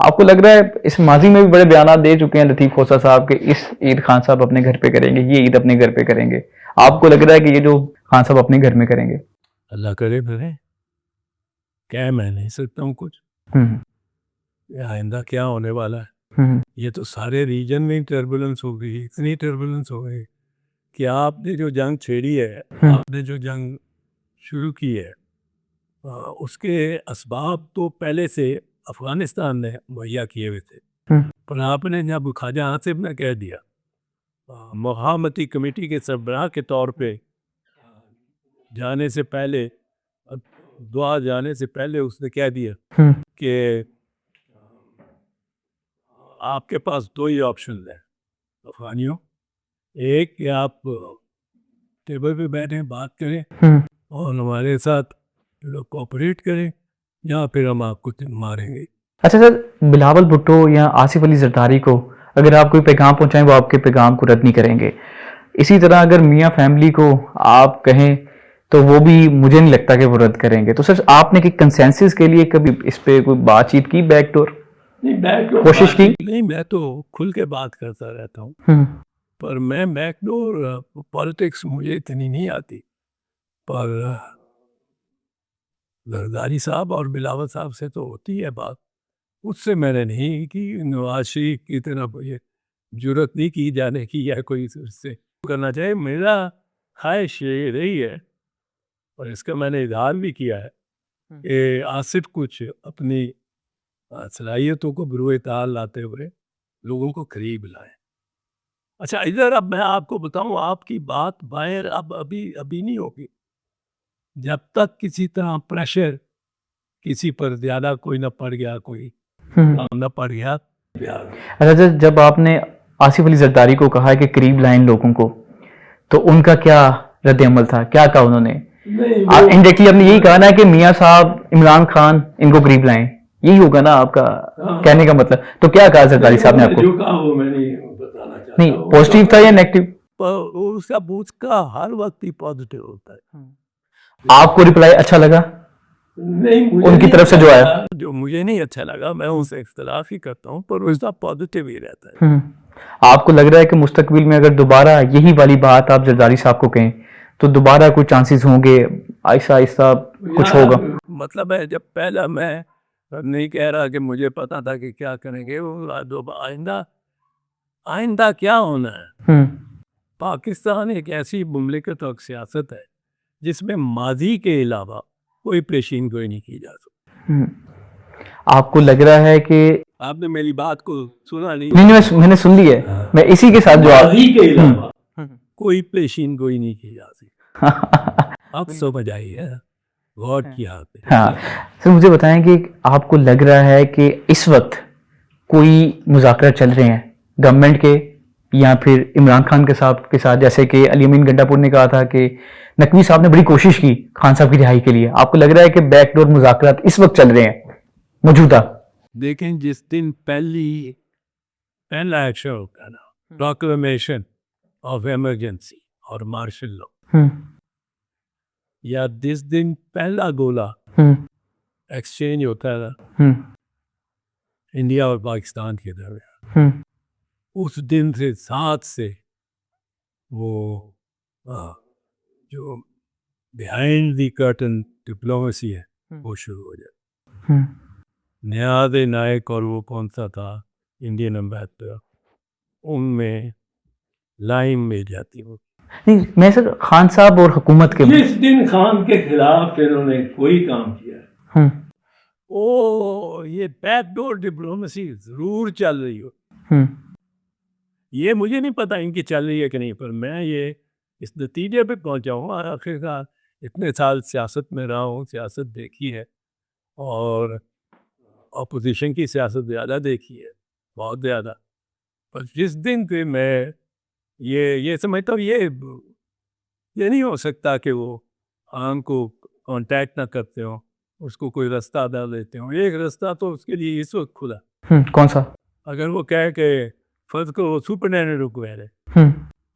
आपको लग रहा है, इस माजी में भी बड़े बयान दे चुके हैं लतीफ़ खोसा साहब के, इस ईद खान साहब अपने घर पे करेंगे, ये ईद अपने घर पे करेंगे, आपको लग रहा है कि ये जो खान साहब अपने घर में करेंगे? अल्लाह करे फिर, क्या मैं नहीं सकता हूँ कुछ, ये आइंदा क्या होने वाला है। ये तो सारे रीजन में टर्बुलेंस हो गई, इतनी टर्बुलेंस हो गई कि आपने जो जंग छेड़ी है, आपने जो जंग शुरू की है, उसके असबाब तो पहले से अफ़गानिस्तान ने मुहैया किए हुए थे। पर आपने जब ख्वाजा आसिफ ने कह दिया, महामती कमेटी के सरबराह के तौर पे जाने से पहले, दुआ जाने से पहले उसने कह दिया कि आपके पास 2 ही ऑप्शन हैं अफ़गानियों, एक कि आप टेबल पे बैठें, बात करें और हमारे साथ लोग कोऑपरेट करें, या फिर हम आपको मारेंगे। अच्छा सर, बिलावल भुट्टो या आसिफ अली जरदारी को अगर आप कोई पैगाम पहुंचाएं वो आपके पैगाम को रद्द नहीं करेंगे। इसी तरह अगर मियां फैमिली को आप कहें तो वो भी मुझे नहीं लगता कि वो रद्द करेंगे। तो सर आपने कि कंसेंसस के लिए कभी इस पे कोई बातचीत की, बैकडोर नहीं, बैकडोर कोशिश की? नहीं, मैं तो खुल के बात करता रहता हूँ, पर मैं बैकडोर पॉलिटिक्स मुझे इतनी नहीं आती। पर जरदारी साहब और बिलावल साहब से तो होती है बात, उससे मैंने नहीं कि नवाज शरीफ की तरह ये जुर्रत नहीं की जाने की या कोई उससे करना चाहिए। मेरा ख्वाहिश ये रही है और इसका मैंने इजहार भी किया है कि आसिफ कुछ अपनी सलाहियतों को बरूए ताल लाते हुए लोगों को करीब लाए। अच्छा, इधर अब मैं आपको बताऊं, आपकी बात बाहर अब अभी अभी नहीं होगी जब तक किसी तरह प्रेशर किसी पर ज़्यादा कोई ना पड़ गया, कोई ना पड़ गया। प्यार अच्छा, जब आपने आसिफ अली जरदारी को कहा है कि करीब लाइन लोगों को, तो उनका क्या रद्द अमल था, क्या कहा उन्होंने? नहीं, आप वो इंडायरेक्टली आपने यही कहा ना कि मियां साहब इमरान खान इनको करीब लाएं, यही होगा ना आपका कहने का मतलब? तो क्या कहा जरदारी साहब ने आपको? जो कहा वो मैं नहीं बताना चाहता। नहीं, पॉजिटिव था या नेगेटिव? पर उसका उसका हर वक्त ही पॉजिटिव होता है। आपको रिप्लाई अच्छा लगा नहीं, मुझे उनकी नहीं तरफ से जो अच्छा आया? लगा। जो मुझे नहीं अच्छा लगा, मैं उनसे इख्तलाफ ही करता हूँ, पर उसका पॉजिटिव ही रहता है। आपको लग रहा है कि मुस्तकबिल में अगर दोबारा यही वाली बात आप जरदारी साहब को कहें तो दोबारा कोई चांसेस होंगे, आहिस्ता आहिस्ता कुछ होगा? मतलब है, जब पहला मैं नहीं कह रहा कि मुझे पता था कि क्या करेंगे, वो आइंदा आइंदा क्या होना है। पाकिस्तान एक ऐसी मुमलिकत और सियासत है जिसमें माजी के अलावा कोई पेशीन गोई नहीं की जा सकती। आपको लग रहा है कि आपने मेरी बात को सुना नहीं? नहीं, मैंने सुन ली है, मैं इसी के साथ जो माजी के अलावा कोई पेशीन गोई नहीं की जा सकती। अब समझ आई है, गौर किया आपने। हाँ सर, मुझे बताएं कि आपको लग रहा है कि इस वक्त कोई मुज़ाकरा चल रहे हैं गवर्नमेंट के या फिर इमरान खान के साथ, जैसे कि अली अमीन गंडापुर ने कहा था कि नकवी साहब ने बड़ी कोशिश की खान साहब की रिहाई के लिए। आपको लग रहा है कि बैकडोर मुज़ाकरात इस वक्त चल रहे हैं मौजूदा? देखें, जिस दिन पहला एक्शन होता है ना, प्रोक्लेमेशन ऑफ इमरजेंसी और मार्शल लॉ, या जिस दिन पहला गोला एक्सचेंज होता है ना इंडिया और पाकिस्तान के दरमियान, उस दिन से साथ से वो जो बिहाइंड द कर्टन डिप्लोमेसी है वो शुरू हो जाए। नियाज़ नायक और वो कौन सा था इंडियन एम्बेसडर, उनमें लाइन में जाती हो। नहीं, मैं सर खान साहब और हुकूमत के जिस दिन खान के खिलाफ इन्होंने कोई काम किया, ओ ये बैकडोर डिप्लोमेसी जरूर चल रही हो। ये मुझे नहीं पता इनकी चल रही है कि नहीं, पर मैं ये इस नतीजे पे पहुंचा हूँ आखिरकार। इतने साल सियासत में रहा हूँ, सियासत देखी है और अपोजिशन की सियासत ज़्यादा देखी है, बहुत ज़्यादा। पर जिस दिन पे मैं ये समझता हूँ, ये नहीं हो सकता कि वो खान को कांटेक्ट ना करते हो, उसको कोई रास्ता डाल देते हो। एक रास्ता तो उसके लिए इस वक्त खुला, कौन सा? अगर वो कहे कि फर्ज को सुपरटेंडेंट रुकवा रहे,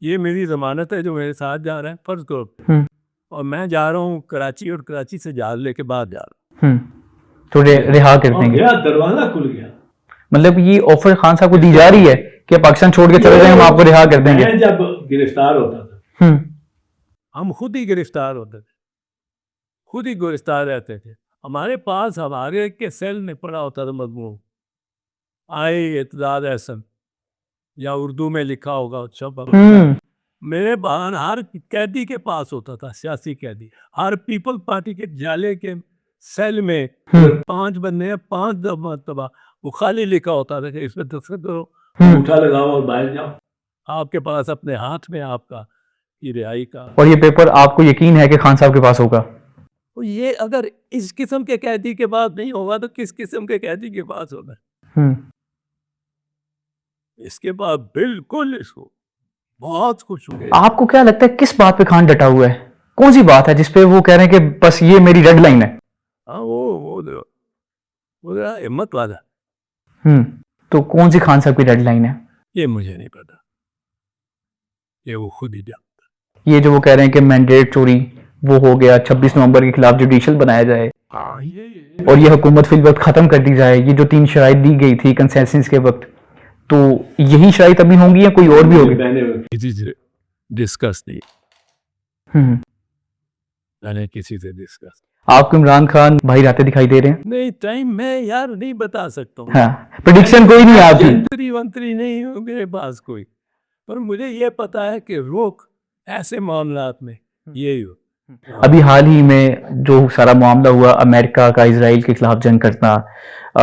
ये मेरी जमानत है जो मेरे साथ जा रहा है, फर्ज करो, और मैं जा रहा हूँ कराची और कराची से जहाज लेके बाहर जा रहा हूँ, तो रिहा कर और देंगे? गया, दरवाजा खुल गया। मतलब ये ऑफर खान साहब को दी जा रही है कि पाकिस्तान छोड़ के चले जाएं, हम आपको रिहा कर देंगे? मैं जब गिरफ्तार होता था, हम खुद ही गिरफ्तार होते थे, खुद ही गिरफ्तार रहते थे। हमारे पास हमारे के सेल में पड़ा होता था मजमून, आई इतदाद एहसन, या उर्दू में लिखा होगा सब, मेरे बाहर हर कैदी के पास होता था, सियासी कैदी, हर पीपल पार्टी के जाले के सेल में 5 बंदे हैं, 5 मरतबा वो खाली लिखा होता था कि इसमें दस्तखत करो, अंगूठा लगाओ और बाहर जाओ। आपके पास अपने हाथ में आपका ये रिहाई का। और ये पेपर आपको यकीन है कि खान साहब के पास होगा? तो ये अगर इस किस्म के कैदी के पास नहीं होगा तो किस किस्म के कैदी के पास होगा? हम्म। इसके बाद बिल्कुल इसको बहुत खुश हो गए। आपको क्या लगता है किस बात पे खान डटा हुआ है? कौन सी बात है जिसपे वो कह रहे हैं कि बस ये मेरी रेड लाइन है? हाँ वो जरा हिम्मत वाला, तो कौन सी खान साहब की रेड लाइन है? ये मुझे नहीं पता, ये वो खुद ही जान। ये जो वो कह रहे हैं कि मैंडेट चोरी वो हो गया, 26 नवंबर के खिलाफ जुडिशल बनाया जाए हाँ और ये हुकूमत फिल वक्त खत्म कर दी जाए, ये जो 3 शराइत दी गई थी कंसेंसस के वक्त, तो यही शराइत अभी होंगी या कोई और भी होगी? किसी डिस्कस नहीं, हम्म। मैंने किसी से डिस्कस आपको इमरान खान भाई रहते दिखाई दे रहे हैं? नहीं, टाइम मैं यार नहीं बता सकता हूँ। हाँ, प्रेडिक्शन कोई नहीं है आपकी? जंतरी वंतरी नहीं हो मेरे पास कोई, पर मुझे ये पता है कि रोक ऐसे मामलात में यही हो। अभी हाल ही में जो सारा मामला हुआ अमेरिका का इसराइल के खिलाफ जंग करना,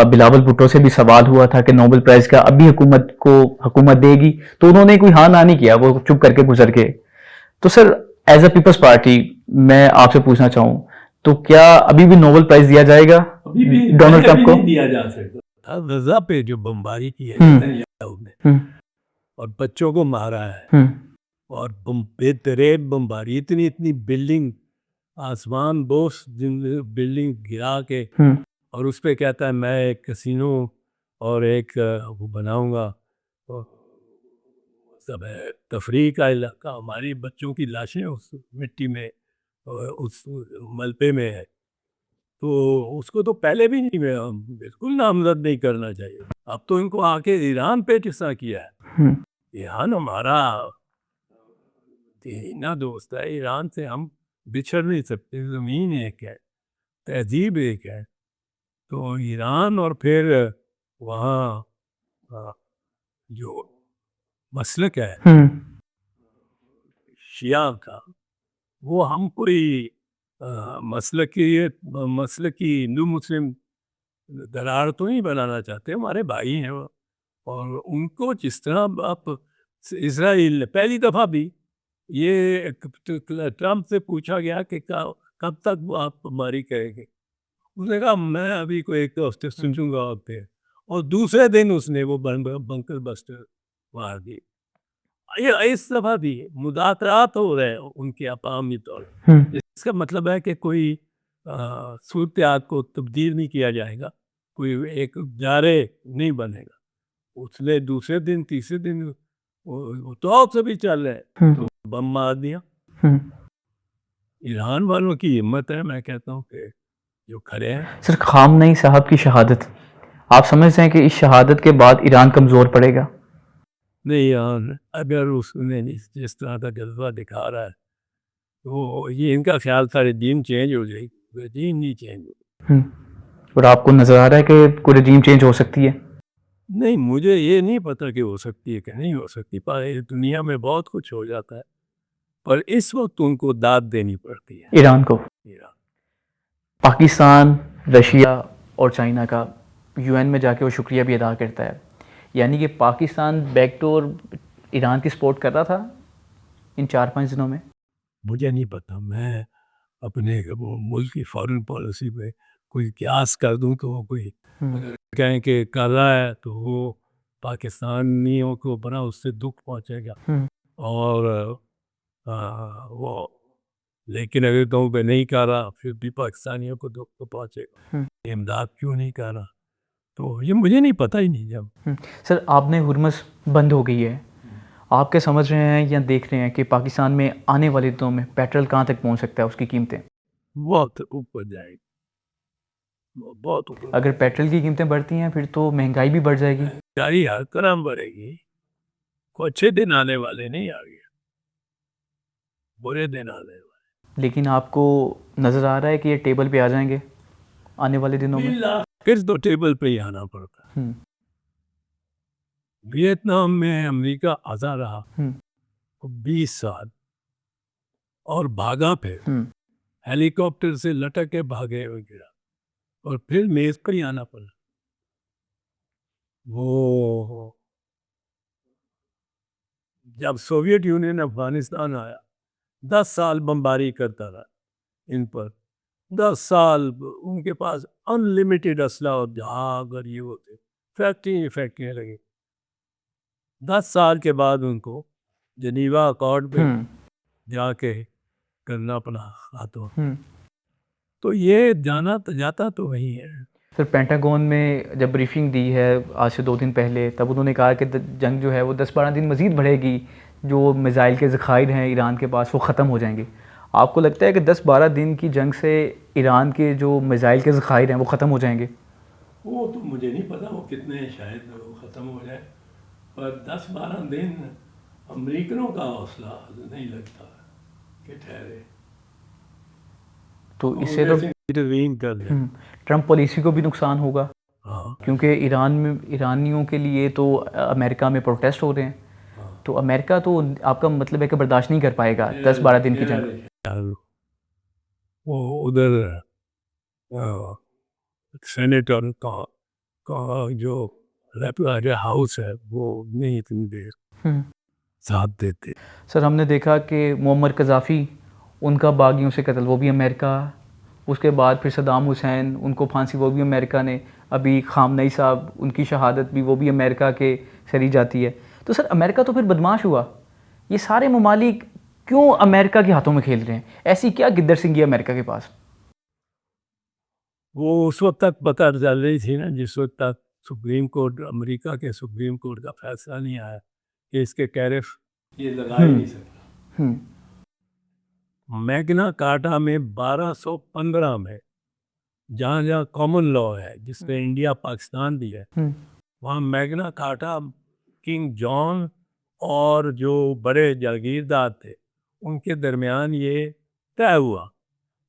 बिलावल भुट्टो से भी सवाल हुआ था कि नोबेल प्राइज का अभी हुकूमत देगी, तो उन्होंने कोई हाँ ना नहीं किया, वो चुप करके गुजर गए। तो sir as a people's party मैं आपसे पूछना चाहूँ, तो क्या अभी भी नोबेल प्राइज दिया जाएगा अभी भी डोनाल्ड ट्रंप को? नहीं दिया जा सकता। गजा पे जो बमबारी की है हम्म, और बच्चों को मारा है हम्म, और बेतरेब बमबारी, इतनी इतनी बिल्डिंग आसमान बोस बिल्डिंग गिरा के, हम्म, और उस पे कहता है मैं एक कैसीनो और एक वो बनाऊंगा, और सब है तफरीह का इलाका, हमारी बच्चों की लाशें उस मिट्टी में उस मलबे में है, तो उसको तो पहले भी नहीं, बिल्कुल नामजद नहीं करना चाहिए। अब तो इनको आके ईरान पे किस्सा किया है। हम्म। ईरान हमारा दीना दोस्त है, ईरान से हम बिछड़ नहीं सकते, ज़मीन एक है, तहजीब एक है, तो ईरान और फिर वहाँ जो मसलक है शिया का, वो हम कोई मसलकी हिंदू मुस्लिम दरार तो नहीं बनाना चाहते, हमारे भाई हैं वो। और उनको जिस तरह आप इसराइल ने पहली दफ़ा भी ये ट्रम्प से पूछा गया कि कब तक वो आप हमारी करेंगे, उसने कहा मैं अभी को 1 हफ्ते सुनूंगा आप पे, और दूसरे दिन उसने वो बंकर बस्टर मार दी। ये इस दफ़ा भी मुदाखरात हो रहे हैं उनके अवामी तौर पर। इसका मतलब है कि कोई सूरत को तब्दील नहीं किया जाएगा, कोई एक जारे नहीं बनेगा। उसने दूसरे दिन तीसरे दिन वो तो से भी चल रहे हैं, तो बम मार दिया। ईरान वालों की हिम्मत है, मैं कहता हूँ कि जो खड़े हैं। सर खामनेई साहब की शहादत, आप समझते हैं कि इस शहादत के बाद ईरान कमज़ोर पड़ेगा? नहीं यार, अगर उसने जिस तरह का जज्बा दिखा रहा है, तो ये इनका ख्याल था रजीम चेंज हो जाएगी, रजीम नहीं चेंज हो। और आपको नज़र आ रहा है कि कोई रजीम चेंज हो सकती है? नहीं, मुझे ये नहीं पता कि हो सकती है कि नहीं हो सकती, पर इस दुनिया में बहुत कुछ हो जाता है, पर इस वक्त उनको दाद देनी पड़ती है ईरान को। ईरान। पाकिस्तान, रशिया और चाइना का यूएन में जाके वो शुक्रिया भी अदा करता है, यानी कि पाकिस्तान बैकडोर ईरान की सपोर्ट कर रहा था इन 4-5 दिनों में? मुझे नहीं पता, मैं अपने वो मुल्क की फॉरेन पॉलिसी पे कोई क्यास कर दूं तो कोई कहें कि कर रहा है तो वो पाकिस्तानियों को बड़ा उससे दुख पहुंचेगा, और वो लेकिन अगर कहूँ पे नहीं कर रहा फिर भी पाकिस्तानियों को दुख तो पहुंचेगा, इमदाद क्यों नहीं कर रहा, तो ये मुझे नहीं पता ही नहीं। जब सर आपने हुर्मस बंद हो गई है, आप क्या समझ रहे हैं या देख रहे हैं कि पाकिस्तान में आने वाले दिनों में पेट्रोल कहाँ तक पहुँच सकता है, उसकी कीमतें बहुत ऊपर जाएगी, बहुत ऊपर। अगर पेट्रोल की कीमतें बढ़ती हैं फिर तो महंगाई भी बढ़ जाएगी। महंगाई हर तरह बढ़ेगी, कोई अच्छे दिन आने वाले नहीं, आगे बुरे दिन आने वाले। लेकिन आपको नज़र आ रहा है कि ये टेबल पे आ जाएंगे आने वाले दिनों में? फिर तो टेबल पे ही आना पड़ता है। वियतनाम में अमेरिका आज़ाद रहा, 20 साल और भागा फिर हम्म। हेलीकॉप्टर से लटक के भागे और गिरा और फिर मेज पर ही आना पड़ा। वो जब सोवियत यूनियन अफगानिस्तान आया 10 साल बमबारी करता रहा इन पर। 10 साल उनके पास अनलिमिटेड असला और जहाज और ये होते, फैक्ट्रियाँ लगी। 10 साल के बाद उनको जनीवा अकॉर्ड पे हम्म। जाके करना पड़ा हाथों। हम्म। तो ये जाता तो वही है। फिर पेंटागन में जब ब्रीफिंग दी है आज से 2 दिन पहले, तब उन्होंने कहा कि जंग जो है वो 10-12 दिन मज़ीद बढ़ेगी, जो मिज़ाइल के ज़खायर हैं ईरान के पास वो ख़त्म हो जाएंगे। आपको लगता है कि 10-12 दिन की जंग से ईरान के जो मिज़ाइल के ज़खायर हैं वो ख़त्म हो जाएंगे? वो तो मुझे नहीं पता वो कितने शायद वो ख़त्म हो जाए, पर 10-12 दिन अमेरिकनों का हौसला नहीं लगता कि ठहरे। तो इससे तो इंटरवीन कर दे। ट्रंप पॉलिसी को भी नुकसान होगा, हाँ क्योंकि ईरानियों के लिए तो अमेरिका में प्रोटेस्ट हो रहे हैं, हाँ। तो अमेरिका तो आपका मतलब है कि बर्दाश्त नहीं कर पाएगा 10-12 दिन की जंग। यार, वो उधर सेनेटर का जो हाउस है वो नहीं इतनी देर हम्म। साथ देते। सर, हमने देखा कि मुअम्मर कज़ाफ़ी, उनका बागियों से कत्ल वो भी अमेरिका, उसके बाद फिर सद्दाम हुसैन, उनको फांसी वो भी अमेरिका ने, अभी ख़ामनई साहब उनकी शहादत भी वो भी अमेरिका के सरी जाती है। तो सर अमेरिका तो फिर बदमाश हुआ, ये सारे ममालिक क्यों अमेरिका के हाथों में खेल रहे हैं? ऐसी क्या गिद्दर सिंगी है अमेरिका के पास? वो उस वक्त तक पता चल रही थी ना जिस वक्त तक अमेरिका के सुप्रीम कोर्ट का फैसला नहीं आया कि इसके टैरिफ ये लगा ही नहीं सकता। मैग्ना कार्टा में 1215 में जहाँ जहाँ कॉमन लॉ है जिसमें इंडिया पाकिस्तान भी है, वहाँ मैग्ना कार्टा किंग जॉन और जो बड़े जागीरदार थे उनके दरमियान ये तय हुआ,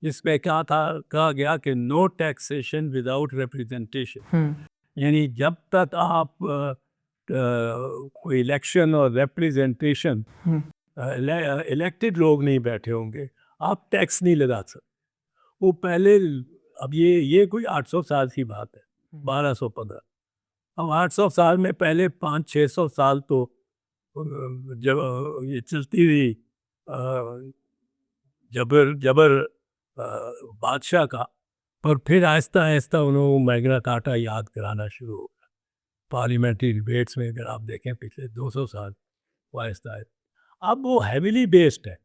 जिसमें कहा गया कि नो टैक्सेशन विदाउट रिप्रेजेंटेशन। यानी जब तक आप कोई इलेक्शन और रिप्रेजेंटेशन इलेक्टेड लोग नहीं बैठे होंगे आप टैक्स नहीं लगा सकते। वो पहले, अब ये कोई 800 साल की बात है, 1215। अब 800 साल में पहले 500-600 साल तो जब ये चलती रही जबर जबर बादशाह का, पर फिर आहिस्ता आहिस्ता उन्होंने मैग्ना कार्टा याद कराना शुरू हो गया। पार्लियामेंट्री डिबेट्स में अगर आप देखें पिछले 200 साल, वो आहिस्ता आहिस्ता अब वो हैविली बेस्ड है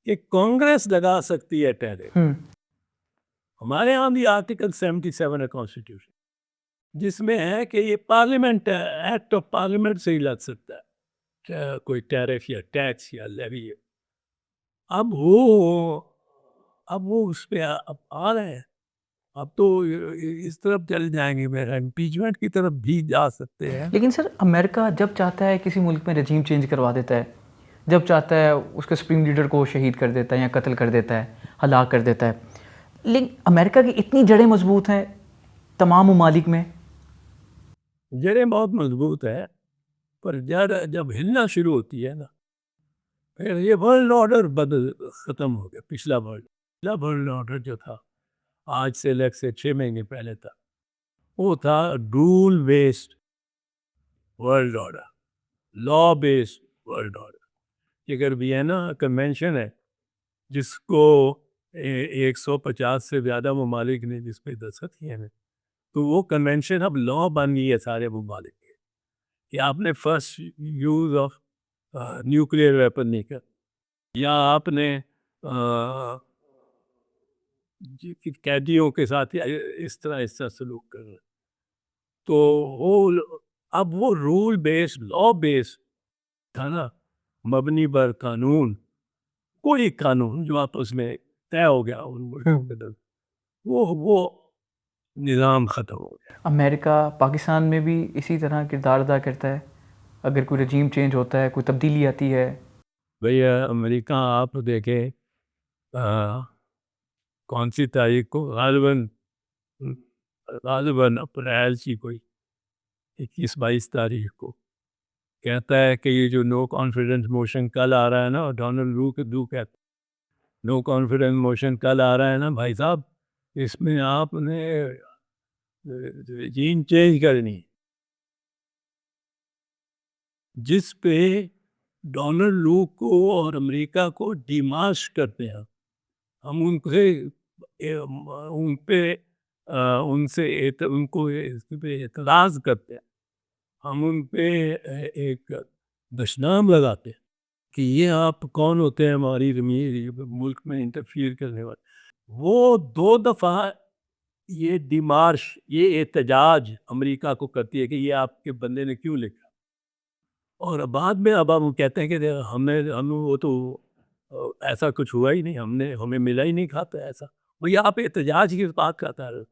कि कांग्रेस लगा सकती है टैरिफ। हमारे यहाँ भी आर्टिकल 77 है कॉन्स्टिट्यूशन, जिसमें है कि ये पार्लियामेंट एक्ट ऑफ पार्लियामेंट से ही लग सकता है कोई टैरिफ या टैक्स या लेवी। अब वो उस पे अब आ रहे हैं। अब तो इस तरफ चल जाएंगे, मेरा इम्पीचमेंट की तरफ भी जा सकते हैं। लेकिन सर अमेरिका जब चाहता है किसी मुल्क में रजीम चेंज करवा देता है, जब चाहता है उसके सुप्रीम लीडर को शहीद कर देता है या कत्ल कर देता है, हलाक कर देता है। लेकिन अमेरिका की इतनी जड़ें मजबूत हैं तमाम ममालिक में। जड़ें बहुत मजबूत है, पर जब हिलना शुरू होती है ना, फिर ये वर्ल्ड ऑर्डर ख़त्म हो गया। पिछला वर्ल्ड ऑर्डर जो था आज से लगभग से 6 महीने पहले था, वो था rule based world order, law based world order. अगर वियना कन्वेंशन है जिसको 150 से ज़्यादा ममालिक ने जिस पे दस्तखत किए हैं, तो वो कन्वेंशन अब लॉ बन गई है सारे ममालिक के कि आपने first use of nuclear weapon नहीं कर, या आपने कैदियों के साथ इस तरह सलूक करना। तो अब वो रूल बेस्ड लॉ बेस्ड था ना, मबनी बर कानून, कोई कानून जो आपस में तय हो गया उन मुल्कों के दर, वो निज़ाम ख़त्म हो गया। अमेरिका पाकिस्तान में भी इसी तरह किरदार अदा करता है, अगर कोई रजीम चेंज होता है, कोई तब्दीली आती है। भैया अमेरिका आप देखें कौन सी तारीख को, गालिबन अप्रैल की कोई 21-22 तारीख को कहता है कि ये जो नो कॉन्फिडेंस मोशन कल आ रहा है ना, डोनाल्ड लू कहता है नो कॉन्फिडेंस मोशन कल आ रहा है ना भाई साहब, इसमें आपने जीन चेंज करनी है। जिस पे डोनाल्ड लू को और अमेरिका को डिमाश करते हैं, हम उनसे उन पे उनसे उनको इस पे एतराज़ करते हैं, हम उन पे एक दुशनाम लगाते हैं कि ये आप कौन होते हैं हमारी मुल्क में इंटरफियर करने वाले। वो 2 दफ़ा ये डिमार्श, ये एहतजाज अमेरिका को करती है कि ये आपके बंदे ने क्यों लिखा। और बाद में अब हम कहते हैं कि हम वो तो ऐसा कुछ हुआ ही नहीं, हमें मिला ही नहीं खाता ऐसा। भैया आप एहतजाज की बात करता है,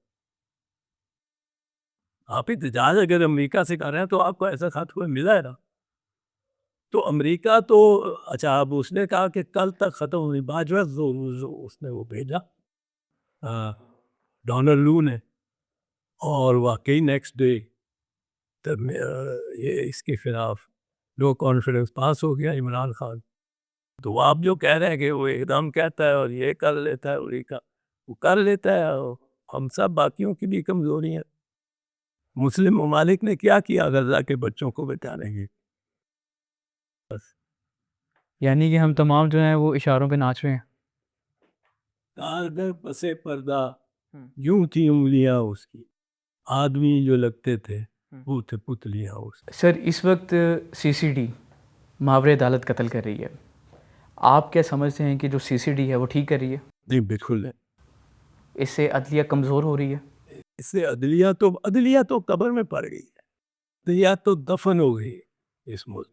आप एहतजाज अगर अमेरिका से कर रहे हैं तो आपको ऐसा खत हुआ मिला है ना। तो अमेरिका तो अच्छा, अब उसने कहा कि कल तक ख़त्म होने बाद जो उसने वो भेजा डोनाल्ड लू ने, और वाकई नेक्स्ट डे तब ये इसके खिलाफ नो कॉन्फिडेंस पास हो गया इमरान खान। तो आप जो कह रहे हैं कि वो एकदम कहता है और ये कर लेता है अमेरिका, वो कर लेता है, और हम सब बाकियों की भी कमज़ोरी है। मुस्लिम ममालिक ने क्या किया गज़ा के बच्चों को बचाने की? बस यानी कि हम तमाम जो हैं वो इशारों पे नाच रहे हैं। कारगर पसे पर्दा हुँ। यूं थी उंगलियां उसकी, आदमी जो लगते थे वो थे पुतलियां उसकी। सर इस वक्त सीसीडी मावरे अदालत कत्ल कर रही है। आप क्या समझते हैं कि जो सीसीडी है वो ठीक कर रही है? नहीं, बिल्कुल नहीं। इससे अदलिया कमज़ोर हो रही है? इससे अदलिया तो कब्र में पड़ गई है, अदलिया तो दफन हो गई है इस मुल्क।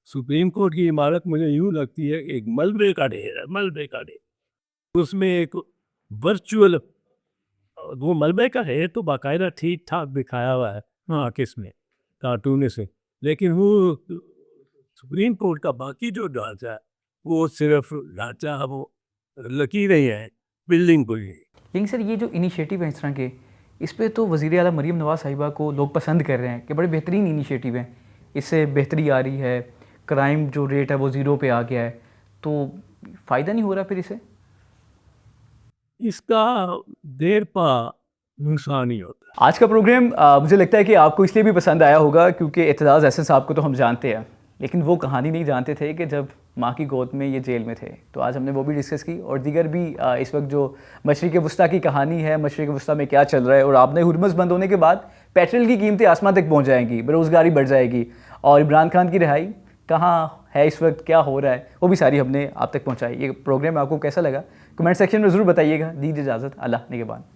सुप्रीम कोर्ट की इमारत मुझे यूं लगती है कि एक मलबे का ढेर है, मलबे का ढेर। उसमें एक वर्चुअल, वो मलबे का है तो बाकायदा ठीक ठाक दिखाया हुआ है, हाँ किसमें, कार्टून से। लेकिन वो सुप्रीम कोर्ट का बाकी जो ढांचा है वो सिर्फ ढांचा, वो लकीरें हैं, बिल्डिंग कोई नहीं। लेकिन सर ये जो इनिशिएटिव हैं इस तरह के, इस पे तो वज़ीर आला मरीम नवाज़ साहिबा को लोग पसंद कर रहे हैं कि बड़े बेहतरीन इनिशिएटिव हैं, इससे बेहतरी आ रही है, क्राइम जो रेट है वो ज़ीरो पे आ गया है, तो फ़ायदा नहीं हो रहा फिर इसे? इसका देर पा नुकसान ही होता है। आज का प्रोग्राम मुझे लगता है कि आपको इसलिए भी पसंद आया होगा क्योंकि एतजाज़ अहसन साहब को तो हम जानते हैं, लेकिन वो कहानी नहीं जानते थे कि जब माँ की गोद में ये जेल में थे। तो आज हमने वो भी डिस्कस की और दीगर भी इस वक्त जो मशरिक़ वस्ता की कहानी है, मशरिक़ वस्ता में क्या चल रहा है, और आपने हुरमुज़ बंद होने के बाद पेट्रोल की कीमतें आसमान तक पहुँच जाएंगी, बेरोज़गारी बढ़ जाएगी, और इमरान खान की रिहाई कहाँ है इस वक्त, क्या हो रहा है, वो भी सारी हमने आप तक पहुँचाई। ये प्रोग्राम आपको कैसा लगा कमेंट सेक्शन में ज़रूर बताइएगा। दीजिए इजाज़त, अल्लाह ने के बाद।